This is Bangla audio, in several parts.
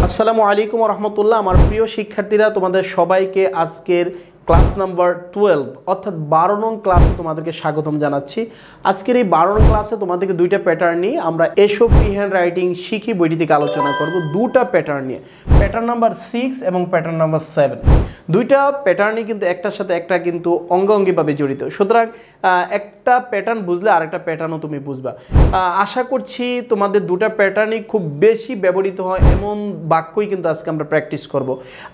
আসসালামু আলাইকুম রহমতুল্লাহ। আমার প্রিয় শিক্ষার্থীরা, তোমাদের সবাইকে আজকের ক্লাস নাম্বার 12 অর্থাৎ 12 নং ক্লাসে তোমাদেরকে স্বাগতম জানাচ্ছি। আজকের এই 12 নং ক্লাসে তোমাদেরকে দুইটা প্যাটার্ন নিয়ে আমরা এসো ফ্রি হ্যান্ড রাইটিং শিখি বইটি থেকে আলোচনা করব। দুটা প্যাটার্ন নিয়ে, প্যাটার্ন নাম্বার 6 এবং প্যাটার্ন নাম্বার 7। দুইটা প্যাটার্নই কিন্তু একটার সাথে একটা কিন্তু অঙ্গাঙ্গিভাবে জড়িত। সুতরাং একটা প্যাটার্ন বুঝলে আরেকটা প্যাটার্নও তুমি বুঝবা। আশা করছি তোমাদের দুটা প্যাটার্নই খুব বেশি ব্যবহৃত হয় এমন বাক্যই কিন্তু আজকে আমরা প্র্যাকটিস করব।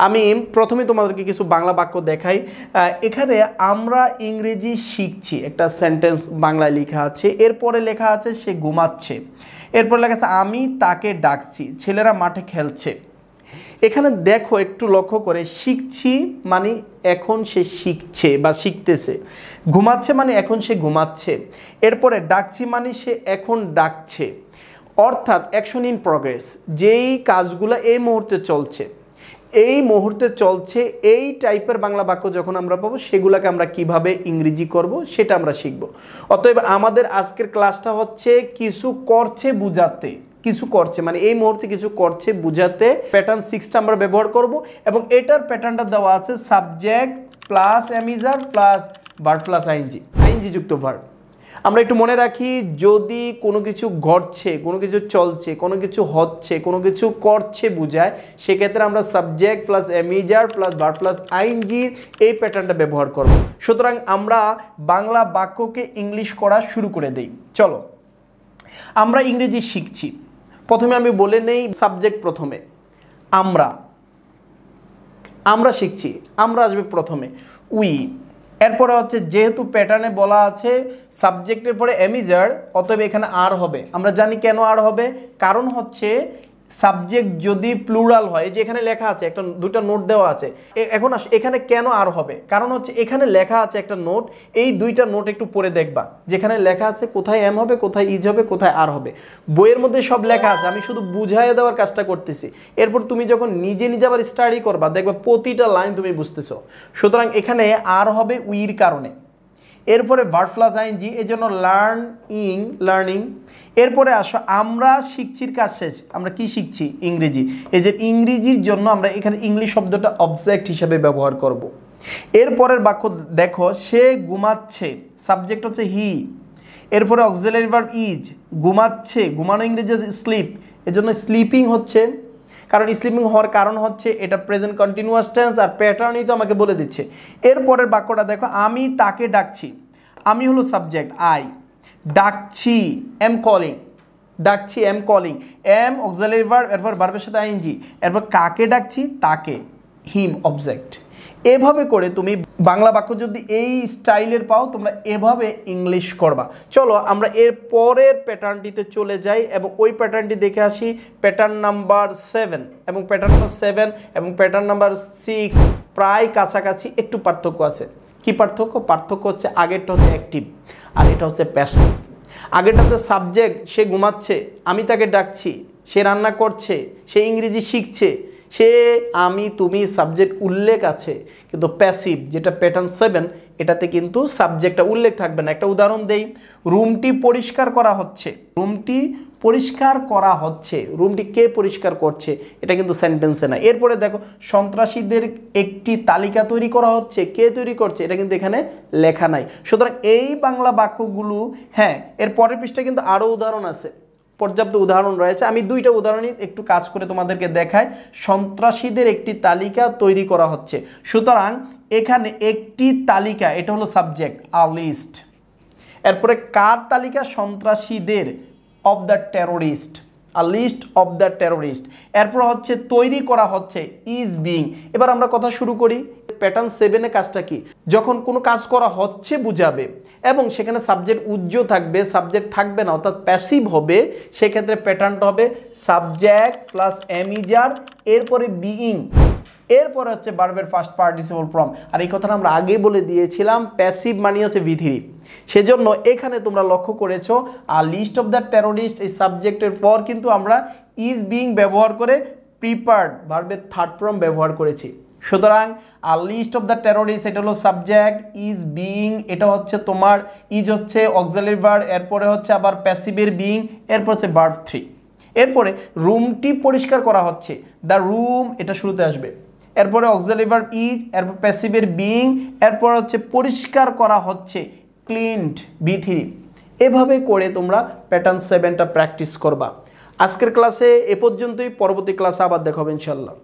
আমি প্রথমে তোমাদেরকে কিছু বাংলা বাক্য দেখাই। এখানে আমরা ইংরেজি শিখছি, একটা সেন্টেন্স বাংলায় লেখা আছে, এরপরে লেখা আছে সে ঘুমাচ্ছে, এরপরে লেখা আছে আমি তাকে ডাকছি, ছেলেরা মাঠে খেলছে। এখানে দেখো, একটু লক্ষ্য করে, শিখছি মানে এখন সে শিখছে বা শিখতেছে, ঘুমাচ্ছে মানে এখন সে ঘুমাচ্ছে, এরপরে ডাকছি মানে সে এখন ডাকছে, অর্থাৎ অ্যাকশন ইন প্রগ্রেস। যেই কাজগুলো এই মুহূর্তে চলছে, এই মুহূর্তে চলছে, এই টাইপের বাংলা বাক্য যখন আমরা পাবো সেগুলোকে আমরা কিভাবে ইংরেজি করব সেটা আমরা শিখব। অতএব আমাদের আজকের ক্লাসটা হচ্ছে কিছু করছে বুঝাতে, কিছু করছে মানে এই মুহূর্তে কিছু করছে বুঝাতে প্যাটার্ন 6টা আমরা ব্যবহার করব। এবং এটার প্যাটার্নটা দেওয়া আছে subject plus am is are plus verb plus ING, ING যুক্ত ভার্ব। আমরা একটু মনে রাখি, যদি কোনো কিছু ঘটছে, কোনো কিছু চলছে, কোনো কিছু হচ্ছে, কোনো কিছু করছে বুঝায়, সেক্ষেত্রে আমরা subject plus am is are plus verb plus আইএনজির এই প্যাটার্নটা ব্যবহার করব। সুতরাং আমরা বাংলা বাক্যকে ইংলিশ করা শুরু করে দেই। চলো, আমরা ইংরেজি শিখছি। প্রথমে আমি বলে নেই সাবজেক্ট প্রথমে, আমরা শিখছি, আমরা আসবে প্রথমে, উই। এরপরে হচ্ছে যেহেতু প্যাটার্নে বলা আছে সাবজেক্টের পরে অ্যামিজার, অতএব এখানে আর হবে। আমরা জানি কেন আর হবে, কারণ হচ্ছে সাবজেক্ট যদি প্লুরাল হয়, যে এখানে লেখা আছে, একটা দুইটা নোট দেওয়া আছে। এখন এখানে কেন আর হবে, কারণ হচ্ছে এখানে লেখা আছে একটা নোট, এই দুইটা নোট একটু পড়ে দেখবা, যেখানে লেখা আছে কোথায় এম হবে, কোথায় ইজ হবে, কোথায় আর হবে। বইয়ের মধ্যে সব লেখা আছে, আমি শুধু বুঝাইয়ে দেওয়ার কাজটা করতেছি। এরপর তুমি যখন নিজে আবার স্টাডি করবা, দেখবা প্রতিটা লাইন তুমি বুঝতেছো। সুতরাং এখানে আর হবে উইর কারণে। এরপরে ভার্ব প্লাস আইএনজি, এই জন্য লার্নিং। এরপরে আসো আমরা শিখছির কাজ শেষ, আমরা কি শিখছি? ইংরেজি। এই যে ইংরেজির জন্য আমরা এখানে ইংলিশ শব্দটা অবজেক্ট হিসেবে ব্যবহার করব। এরপরের বাক্য দেখো, সে ঘুমাচ্ছে, সাবজেক্ট হচ্ছে হি, এরপরে অক্সিলারি ভার্ব ইজ, ঘুমাচ্ছে, ঘুমানো ইংরেজি স্লিপ, এজন্য স্লিপিং হচ্ছে। কারণ স্লিপিং হওয়ার কারণ হচ্ছে এটা প্রেজেন্ট কন্টিনিউয়াস টেন্স, আর প্যাটার্নই তো আমাকে বলে দিচ্ছে। এরপরের বাক্যটা দেখো, আমি তাকে ডাকছি, আমি হলো সাবজেক্ট আই, ডাকছি এম কলিং, ডাকছি am calling, am auxiliary verb, এরপর ভার্বের সাথে আইএনজি, এরপর কাকে ডাকছি? তাকে, হিম অবজেক্ট। এভাবে করে তুমি বাংলা বাক্য যদি এই স্টাইলের পাও, তোমরা এভাবে ইংলিশ করবা। চলো আমরা এর পরের প্যাটার্নটিতে চলে যাই এবং ওই প্যাটার্নটি দেখে আসি। প্যাটার্ন নাম্বার 7 এবং প্যাটার্ন নাম্বার 7 এবং প্যাটার্ন নাম্বার 6 প্রায় কাছাকাছি, একটু পার্থক্য আছে। কি পার্থক্য? পার্থক্য হচ্ছে আগেরটা হচ্ছে অ্যাক্টিভ আর এটা হচ্ছে প্যাসিভ। আগেরটা হচ্ছে সাবজেক্ট, সে ঘুমাচ্ছে, আমি তাকে ডাকছি, সে রান্না করছে, সে ইংরেজি শিখছে, সে, আমি, তুমি, সাবজেক্ট উল্লেখ আছে। কিন্তু প্যাসিভ যেটা প্যাটার্ন 7, এটাতে কিন্তু সাবজেক্টটা উল্লেখ থাকবে না। একটা উদাহরণ দেই, রুমটি পরিষ্কার করা হচ্ছে, রুমটি পরিষ্কার করা হচ্ছে, রুমটি কে পরিষ্কার করছে, এটা কিন্তু সেন্টেন্সে না। এরপরে দেখো, সন্ত্রাসীদের একটি তালিকা তৈরি করা হচ্ছে, কে তৈরি করছে, এটা কিন্তু এখানে লেখা নাই। সুতরাং এই বাংলা বাক্যগুলো, হ্যাঁ, এর পরের পৃষ্ঠায় কিন্তু আরও উদাহরণ আছে, পর্যাপ্ত উদাহরণ রয়েছে। আমি দুইটা উদাহরণই একটু কাজ করে তোমাদেরকে দেখাই। সন্ত্রাসীদের একটি তালিকা তৈরি করা হচ্ছে, সুতরাং এখানে একটি তালিকা, এটা হলো সাবজেক্ট, আ লিস্ট। এরপরে কার তালিকা? সন্ত্রাসীদের, of the terrorist, a list of the terrorist. এরপর হচ্ছে তৈরি করা হচ্ছে, ইজ বিং। এবার আমরা কথা শুরু করি। প্যাটার্ন 7-এ কাজটা কি? যখন কোনো কাজ করা হচ্ছে বুঝাবে এবং সেখানে সাবজেক্ট উজ্জ্ব থাকবে, সাবজেক্ট থাকবে না, অর্থাৎ প্যাসিভ হবে, সেক্ষেত্রে প্যাটার্নটা হবে সাবজেক্ট প্লাস অ্যামিজার, এরপরে বিইং, এরপরে হচ্ছে ভার্বের ফার্স্ট পার্টিসিপল ফর্ম। আর এই কথাটা আমরা আগে বলে দিয়েছিলাম, প্যাসিভ মানে হচ্ছে V3। সেজন্য এখানে তোমরা লক্ষ্য করেছো, আর লিস্ট অফ দ্য টেরোরিস্ট এই সাবজেক্টের পর কিন্তু আমরা ইজ বিং ব্যবহার করে প্রিপার্ড ভার্বের থার্ড ফর্ম ব্যবহার করেছি। সুতরাং আর লিস্ট অফ দ্য টেরোরিস্ট, এটা হলো সাবজেক্ট, ইজ বিং এটা হচ্ছে তোমার, ইজ হচ্ছে অক্সিলারি ভার্ব, এরপরে হচ্ছে আবার প্যাসিভের বিং, এরপর হচ্ছে ভার্ব 3। এরপরে রুমটি পরিষ্কার করা হচ্ছে, দ্য রুম এটা শুরুতে আসবে। এরপরে অক্সিলারি ভার্ব ইজ, এরপর প্যাসিভের বিইং, এরপর হচ্ছে পরিষ্কার করা হচ্ছে ক্লিনড B3। এভাবে করে তোমরা প্যাটার্ন 7টা প্র্যাকটিস করবা। আজকের ক্লাসে এ পর্যন্তই, পরবর্তী ক্লাসে আবার দেখা হবে ইনশাল্লাহ।